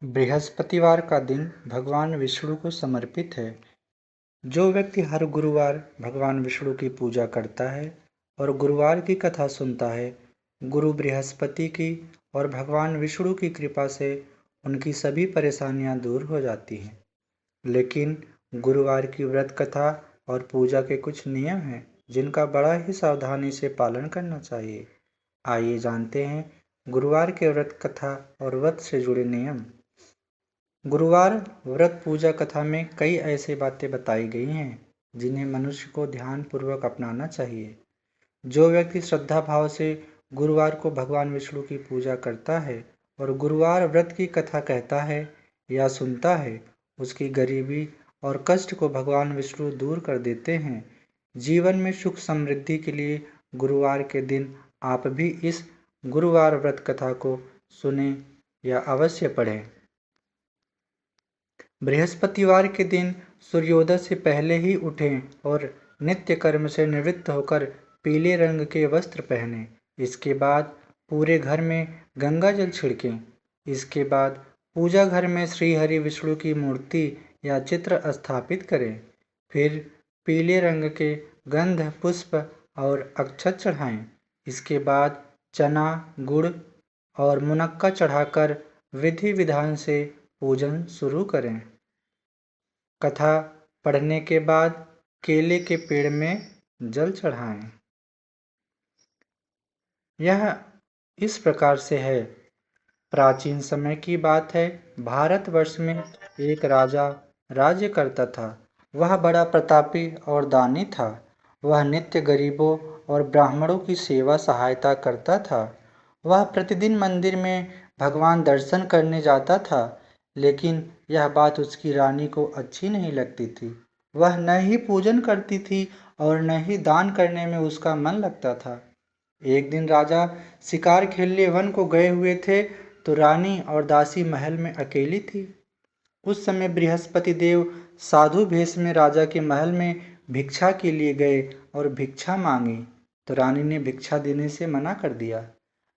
बृहस्पतिवार का दिन भगवान विष्णु को समर्पित है। जो व्यक्ति हर गुरुवार भगवान विष्णु की पूजा करता है और गुरुवार की कथा सुनता है, गुरु बृहस्पति की और भगवान विष्णु की कृपा से उनकी सभी परेशानियां दूर हो जाती हैं। लेकिन गुरुवार की व्रत कथा और पूजा के कुछ नियम हैं जिनका बड़ा ही सावधानी से पालन करना चाहिए। आइए जानते हैं गुरुवार के व्रत कथा और व्रत से जुड़े नियम। गुरुवार व्रत पूजा कथा में कई ऐसी बातें बताई गई हैं जिन्हें मनुष्य को ध्यानपूर्वक अपनाना चाहिए। जो व्यक्ति श्रद्धा भाव से गुरुवार को भगवान विष्णु की पूजा करता है और गुरुवार व्रत की कथा कहता है या सुनता है, उसकी गरीबी और कष्ट को भगवान विष्णु दूर कर देते हैं। जीवन में सुख समृद्धि के लिए गुरुवार के दिन आप भी इस गुरुवार व्रत कथा को सुने या अवश्य पढ़ें। बृहस्पतिवार के दिन सूर्योदय से पहले ही उठें और नित्य कर्म से निवृत्त होकर पीले रंग के वस्त्र पहनें। इसके बाद पूरे घर में गंगा जल छिड़कें। इसके बाद पूजा घर में श्री हरि विष्णु की मूर्ति या चित्र स्थापित करें। फिर पीले रंग के गंध पुष्प और अक्षत चढ़ाएं। इसके बाद चना, गुड़ और मुनक्का चढ़ाकर विधि विधान से पूजन शुरू करें। कथा पढ़ने के बाद केले के पेड़ में जल चढ़ाएं। यह इस प्रकार से है। प्राचीन समय की बात है। भारतवर्ष में एक राजा राज्य करता था। वह बड़ा प्रतापी और दानी था। वह नित्य गरीबों और ब्राह्मणों की सेवा सहायता करता था। वह प्रतिदिन मंदिर में भगवान दर्शन करने जाता था, लेकिन यह बात उसकी रानी को अच्छी नहीं लगती थी। वह न ही पूजन करती थी और न ही दान करने में उसका मन लगता था। एक दिन राजा शिकार खेलने वन को गए हुए थे तो रानी और दासी महल में अकेली थी। उस समय बृहस्पति देव साधु भेष में राजा के महल में भिक्षा के लिए गए और भिक्षा मांगी तो रानी ने भिक्षा देने से मना कर दिया।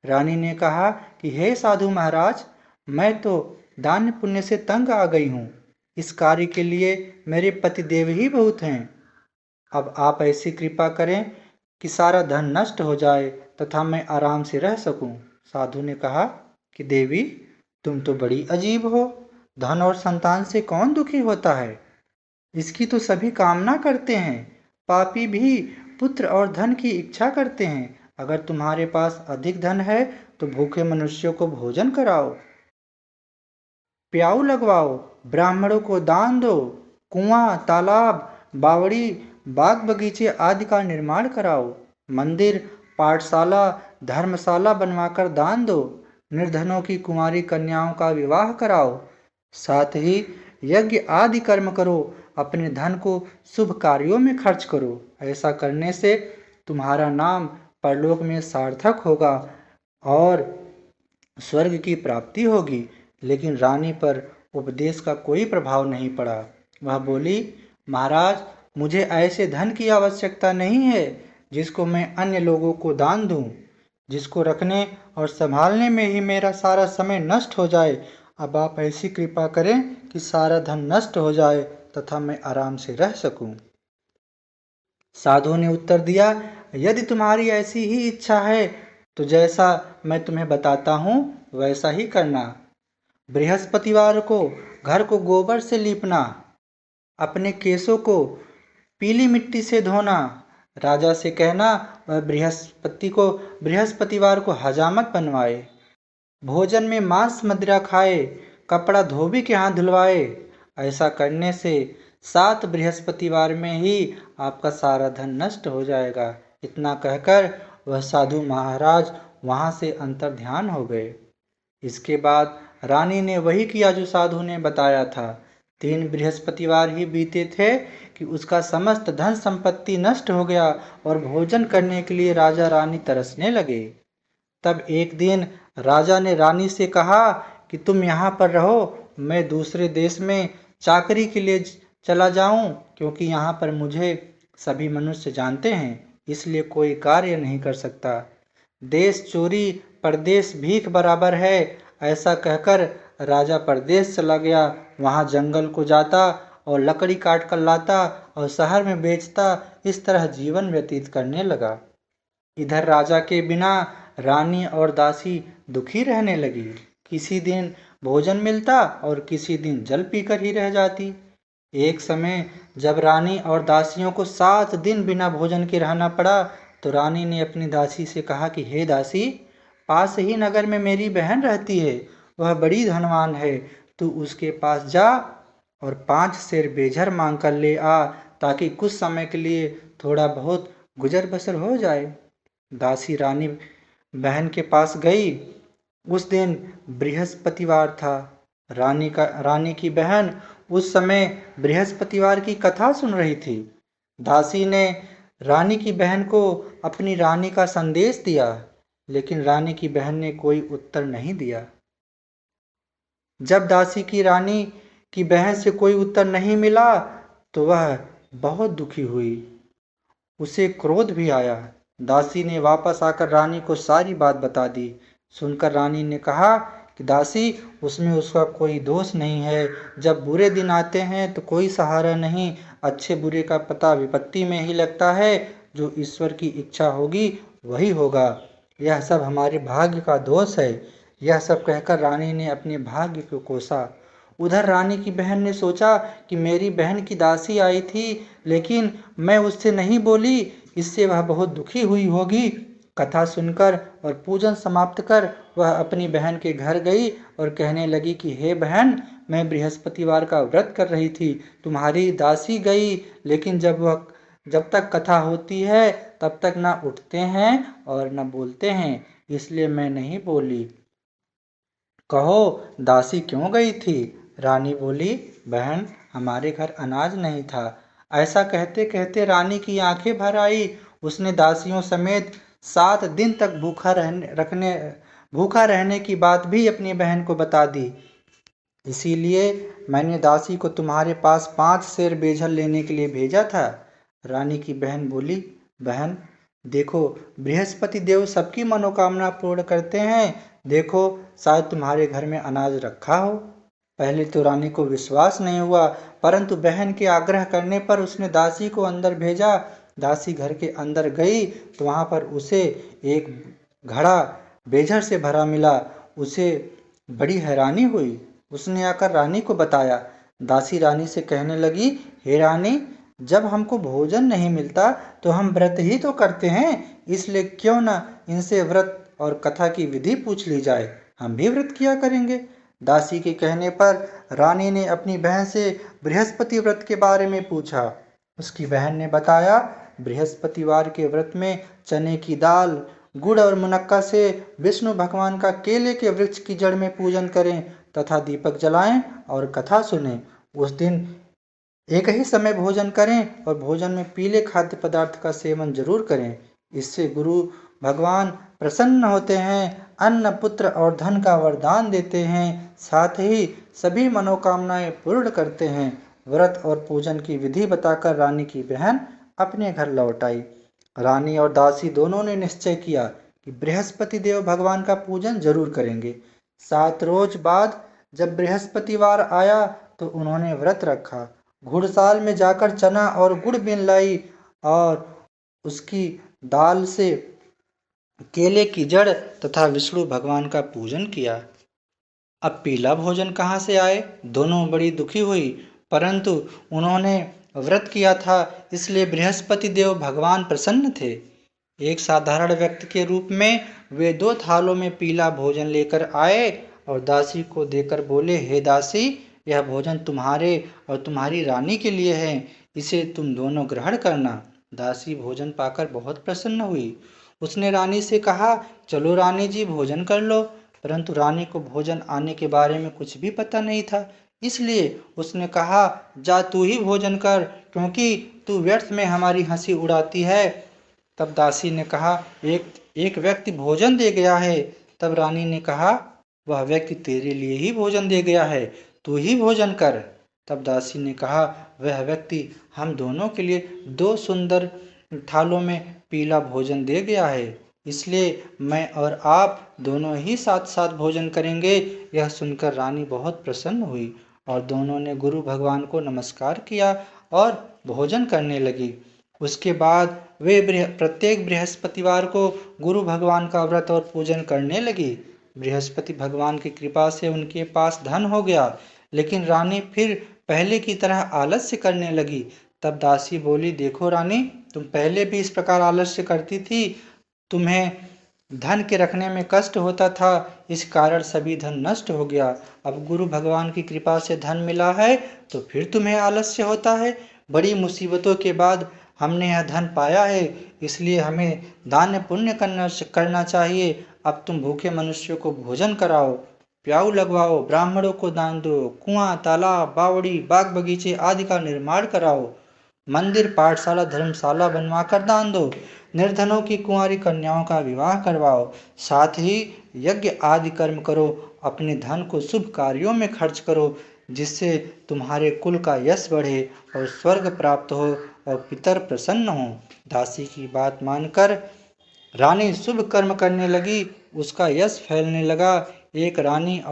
रानी ने कहा कि हे साधु महाराज, मैं तो दान पुण्य से तंग आ गई हूँ। इस कार्य के लिए मेरे पति देव ही बहुत हैं। अब आप ऐसी कृपा करें कि सारा धन नष्ट हो जाए तथा मैं आराम से रह सकूं। साधु ने कहा कि देवी, तुम तो बड़ी अजीब हो। धन और संतान से कौन दुखी होता है? इसकी तो सभी कामना करते हैं। पापी भी पुत्र और धन की इच्छा करते हैं। अगर तुम्हारे पास अधिक धन है तो भूखे मनुष्यों को भोजन कराओ, प्याऊ लगवाओ, ब्राह्मणों को दान दो, कुआं, तालाब, बावड़ी, बाग बगीचे आदि का निर्माण कराओ, मंदिर, पाठशाला, धर्मशाला बनवाकर दान दो, निर्धनों की कुंवारी कन्याओं का विवाह कराओ, साथ ही यज्ञ आदि कर्म करो, अपने धन को शुभ कार्यों में खर्च करो। ऐसा करने से तुम्हारा नाम परलोक में सार्थक होगा और स्वर्ग की प्राप्ति होगी। लेकिन रानी पर उपदेश का कोई प्रभाव नहीं पड़ा। वह बोली, महाराज, मुझे ऐसे धन की आवश्यकता नहीं है जिसको मैं अन्य लोगों को दान दूं, जिसको रखने और संभालने में ही मेरा सारा समय नष्ट हो जाए। अब आप ऐसी कृपा करें कि सारा धन नष्ट हो जाए तथा मैं आराम से रह सकूं। साधु ने उत्तर दिया, यदि तुम्हारी ऐसी ही इच्छा है तो जैसा मैं तुम्हें बताता हूँ वैसा ही करना। बृहस्पतिवार को घर को गोबर से लीपना, अपने केशों को पीली मिट्टी से धोना, राजा से कहना वह बृहस्पतिवार को हजामत बनवाए, भोजन में मांस मदिरा खाए, कपड़ा धोबी के हाथ धुलवाए। ऐसा करने से 7 बृहस्पतिवार में ही आपका सारा धन नष्ट हो जाएगा। इतना कहकर वह साधु महाराज वहां से अंतर्ध्यान हो गए। इसके बाद रानी ने वही किया जो साधु ने बताया था। 3 बृहस्पतिवार ही बीते थे कि उसका समस्त धन संपत्ति नष्ट हो गया और भोजन करने के लिए राजा रानी तरसने लगे। तब एक दिन राजा ने रानी से कहा कि तुम यहाँ पर रहो, मैं दूसरे देश में चाकरी के लिए चला जाऊं, क्योंकि यहाँ पर मुझे सभी मनुष्य जानते हैं, इसलिए कोई कार्य नहीं कर सकता। देश चोरी परदेश भीख बराबर है। ऐसा कहकर राजा परदेश चला गया। वहाँ जंगल को जाता और लकड़ी काट कर लाता और शहर में बेचता। इस तरह जीवन व्यतीत करने लगा। इधर राजा के बिना रानी और दासी दुखी रहने लगी। किसी दिन भोजन मिलता और किसी दिन जल पीकर ही रह जाती। एक समय जब रानी और दासियों को 7 दिन बिना भोजन के रहना पड़ा, तो रानी ने अपनी दासी से कहा कि हे दासी, पास ही नगर में मेरी बहन रहती है, वह बड़ी धनवान है। तू उसके पास जा और 5 सेर बेझर मांग कर ले आ, ताकि कुछ समय के लिए थोड़ा बहुत गुजर बसर हो जाए। दासी रानी बहन के पास गई। उस दिन बृहस्पतिवार था। रानी की बहन उस समय बृहस्पतिवार की कथा सुन रही थी। दासी ने रानी की बहन को अपनी रानी का संदेश दिया, लेकिन रानी की बहन ने कोई उत्तर नहीं दिया। जब दासी की रानी की बहन से कोई उत्तर नहीं मिला, तो वह बहुत दुखी हुई। उसे क्रोध भी आया। दासी ने वापस आकर रानी को सारी बात बता दी। सुनकर रानी ने कहा कि दासी, उसमें उसका कोई दोष नहीं है। जब बुरे दिन आते हैं तो कोई सहारा नहीं, अच्छे बुरे का पता विपत्ति में ही लगता है। जो ईश्वर की इच्छा होगी वही होगा। यह सब हमारे भाग्य का दोष है। यह सब कहकर रानी ने अपने भाग्य को कोसा। उधर रानी की बहन ने सोचा कि मेरी बहन की दासी आई थी, लेकिन मैं उससे नहीं बोली, इससे वह बहुत दुखी हुई होगी। कथा सुनकर और पूजन समाप्त कर वह अपनी बहन के घर गई और कहने लगी कि हे बहन, मैं बृहस्पतिवार का व्रत कर रही थी। तुम्हारी दासी गई, लेकिन जब तक कथा होती है तब तक ना उठते हैं और न बोलते हैं, इसलिए मैं नहीं बोली। कहो, दासी क्यों गई थी? रानी बोली, बहन, हमारे घर अनाज नहीं था। ऐसा कहते कहते रानी की आंखें भर आई। उसने दासियों समेत 7 दिन तक भूखा रहने की बात भी अपनी बहन को बता दी। इसीलिए मैंने दासी को तुम्हारे पास 5 सेर बेझल लेने के लिए भेजा था। रानी की बहन बोली, बहन, देखो, बृहस्पति देव सबकी मनोकामना पूर्ण करते हैं। देखो, शायद तुम्हारे घर में अनाज रखा हो। पहले तो रानी को विश्वास नहीं हुआ, परंतु बहन के आग्रह करने पर उसने दासी को अंदर भेजा। दासी घर के अंदर गई तो वहां पर उसे एक घड़ा बेझर से भरा मिला। उसे बड़ी हैरानी हुई। उसने आकर रानी को बताया। दासी रानी से कहने लगी, हे रानी, जब हमको भोजन नहीं मिलता तो हम व्रत ही तो करते हैं, इसलिए क्यों न इनसे व्रत और कथा की विधि पूछ ली जाए, हम भी व्रत किया करेंगे। दासी के कहने पर रानी ने अपनी बहन से बृहस्पति व्रत के बारे में पूछा। उसकी बहन ने बताया, बृहस्पतिवार के व्रत में चने की दाल, गुड़ और मुनक्का से विष्णु भगवान का केले के वृक्ष की जड़ में पूजन करें तथा दीपक जलाएं और कथा सुनें। उस दिन एक ही समय भोजन करें और भोजन में पीले खाद्य पदार्थ का सेवन जरूर करें। इससे गुरु भगवान प्रसन्न होते हैं, अन्न, पुत्र और धन का वरदान देते हैं, साथ ही सभी मनोकामनाएं पूर्ण करते हैं। व्रत और पूजन की विधि बताकर रानी की बहन अपने घर लौट आई। रानी और दासी दोनों ने निश्चय किया कि बृहस्पति देव भगवान का पूजन जरूर करेंगे। 7 रोज बाद जब बृहस्पतिवार आया तो उन्होंने व्रत रखा। घुड़साल में जाकर चना और गुड़ बीन लाई और उसकी दाल से केले की जड़ तथा विष्णु भगवान का पूजन किया। अब पीला भोजन कहाँ से आए? दोनों बड़ी दुखी हुई, परंतु उन्होंने व्रत किया था, इसलिए बृहस्पति देव भगवान प्रसन्न थे। एक साधारण व्यक्ति के रूप में वे 2 थालों में पीला भोजन लेकर आए और दासी को देकर बोले, हे दासी, यह भोजन तुम्हारे और तुम्हारी रानी के लिए है, इसे तुम दोनों ग्रहण करना। दासी भोजन पाकर बहुत प्रसन्न हुई। उसने रानी से कहा, चलो रानी जी, भोजन कर लो। परंतु रानी को भोजन आने के बारे में कुछ भी पता नहीं था, इसलिए उसने कहा, जा तू ही भोजन कर, क्योंकि तू व्यर्थ में हमारी हंसी उड़ाती है। तब दासी ने कहा, एक व्यक्ति भोजन दे गया है। तब रानी ने कहा, वह व्यक्ति तेरे लिए ही भोजन दे गया है, तू ही भोजन कर। तब दासी ने कहा, वह व्यक्ति हम दोनों के लिए 2 सुंदर थालों में पीला भोजन दे गया है, इसलिए मैं और आप दोनों ही साथ साथ भोजन करेंगे। यह सुनकर रानी बहुत प्रसन्न हुई और दोनों ने गुरु भगवान को नमस्कार किया और भोजन करने लगी। उसके बाद वे प्रत्येक बृहस्पतिवार को गुरु भगवान का व्रत और पूजन करने लगी। बृहस्पति भगवान की कृपा से उनके पास धन हो गया, लेकिन रानी फिर पहले की तरह आलस्य करने लगी। तब दासी बोली, देखो रानी, तुम पहले भी इस प्रकार आलस्य करती थी। तुम्हें धन के रखने में कष्ट होता था, इस कारण सभी धन नष्ट हो गया। अब गुरु भगवान की कृपा से धन मिला है तो फिर तुम्हें आलस्य होता है। बड़ी मुसीबतों के बाद हमने यह धन पाया है, इसलिए हमें दान पुण्य करना चाहिए। अब तुम भूखे मनुष्यों को भोजन कराओ, प्याऊ लगवाओ, ब्राह्मणों को दान दो, कुआं, तालाब, बावड़ी, बाग बगीचे आदि का निर्माण कराओ, मंदिर, पाठशाला, धर्मशाला बनवाकर दान दो, निर्धनों की कुंवारी कन्याओं का विवाह करवाओ, साथ ही यज्ञ आदि कर्म करो, अपने धन को शुभ कार्यों में खर्च करो, जिससे तुम्हारे कुल का यश बढ़े और स्वर्ग प्राप्त हो और पितर प्रसन्न हो। दासी की बात मानकर रानी शुभ कर्म करने लगी, उसका यश फैलने लगा। एक दिन रानी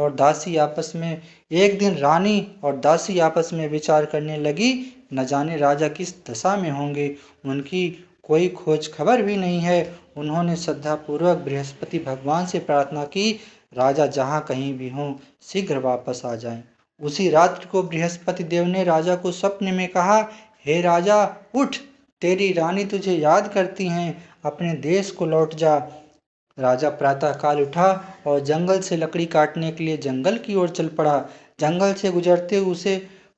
और दासी आपस में विचार करने लगी, न जाने राजा किस दशा में होंगे, उनकी कोई खोज खबर भी नहीं है। उन्होंने श्रद्धापूर्वक बृहस्पति भगवान से प्रार्थना की, राजा जहाँ कहीं भी हों शीघ्र वापस आ जाएं। उसी रात्रि को बृहस्पति देव ने राजा को स्वप्न में कहा, हे राजा, उठ, तेरी रानी तुझे याद करती हैं, अपने देश को लौट जा। राजा प्रातः काल उठा और जंगल से लकड़ी काटने के लिए जंगल की ओर चल पड़ा। जंगल से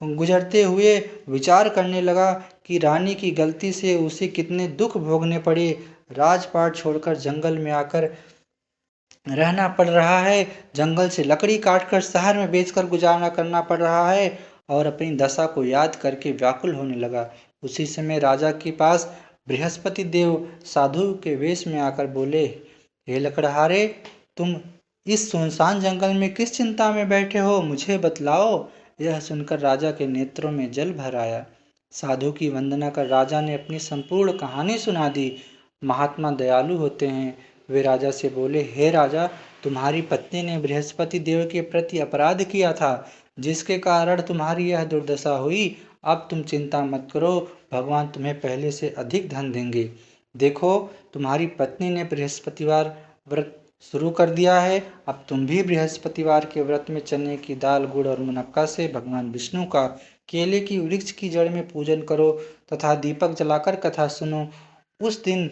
गुजरते हुए विचार करने लगा कि रानी की गलती से उसे कितने दुख भोगने पड़े। राजपाट छोड़कर जंगल में आकर रहना पड़ रहा है, जंगल से लकड़ी काटकर शहर में बेचकर गुजारा करना पड़ रहा है, और अपनी दशा को याद करके व्याकुल होने लगा। उसी समय राजा के पास बृहस्पति देव साधु के वेश में आकर बोले, हे लकड़हारे, तुम इस सुनसान जंगल में किस चिंता में बैठे हो, मुझे बतलाओ। यह सुनकर राजा के नेत्रों में जल भर आया। साधु की वंदना कर राजा ने अपनी संपूर्ण कहानी सुना दी। महात्मा दयालु होते हैं। वे राजा से बोले, हे राजा, तुम्हारी पत्नी ने बृहस्पति देव के प्रति अपराध किया था, जिसके कारण तुम्हारी यह दुर्दशा हुई। अब तुम चिंता मत करो, भगवान तुम्हें पहले से अधिक धन देंगे। देखो, तुम्हारी पत्नी ने बृहस्पतिवार व्रत शुरू कर दिया है। अब तुम भी बृहस्पतिवार के व्रत में चने की दाल, गुड़ और मुनक्का से भगवान विष्णु का केले की वृक्ष की जड़ में पूजन करो तथा दीपक जलाकर कथा सुनो। उस दिन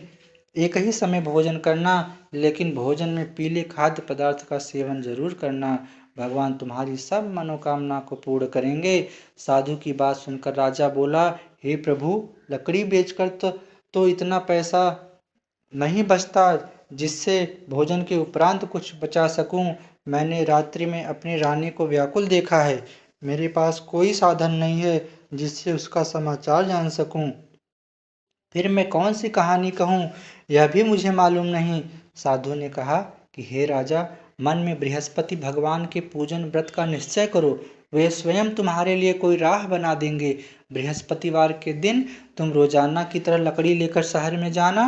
एक ही समय भोजन करना, लेकिन भोजन में पीले खाद्य पदार्थ का सेवन जरूर करना। भगवान तुम्हारी सब मनोकामना को पूर्ण करेंगे। साधु की बात सुनकर राजा बोला, हे प्रभु, लकड़ी बेचकर तो इतना पैसा नहीं बचता जिससे भोजन के उपरांत कुछ बचा सकूं। मैंने रात्रि में अपनी रानी को व्याकुल देखा है। मेरे पास कोई साधन नहीं है जिससे उसका समाचार जान सकूं। फिर मैं कौन सी कहानी कहूँ, यह भी मुझे मालूम नहीं। साधु ने कहा कि हे राजा, मन में बृहस्पति भगवान के पूजन व्रत का निश्चय करो, वे स्वयं तुम्हारे लिए कोई राह बना देंगे। बृहस्पतिवार के दिन तुम रोजाना की तरह लकड़ी लेकर शहर में जाना,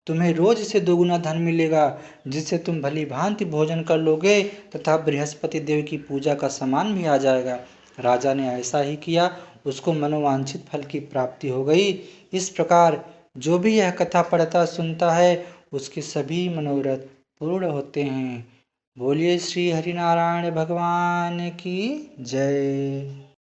तुम्हें रोज से दोगुना धन मिलेगा, जिससे तुम भली भांति भोजन कर लोगे तथा बृहस्पति देव की पूजा का सामान भी आ जाएगा। राजा ने ऐसा ही किया, उसको मनोवांछित फल की प्राप्ति हो गई। इस प्रकार जो भी यह कथा पढ़ता सुनता है, उसके सभी मनोरथ पूर्ण होते हैं। बोलिए श्री हरिनारायण भगवान की जय।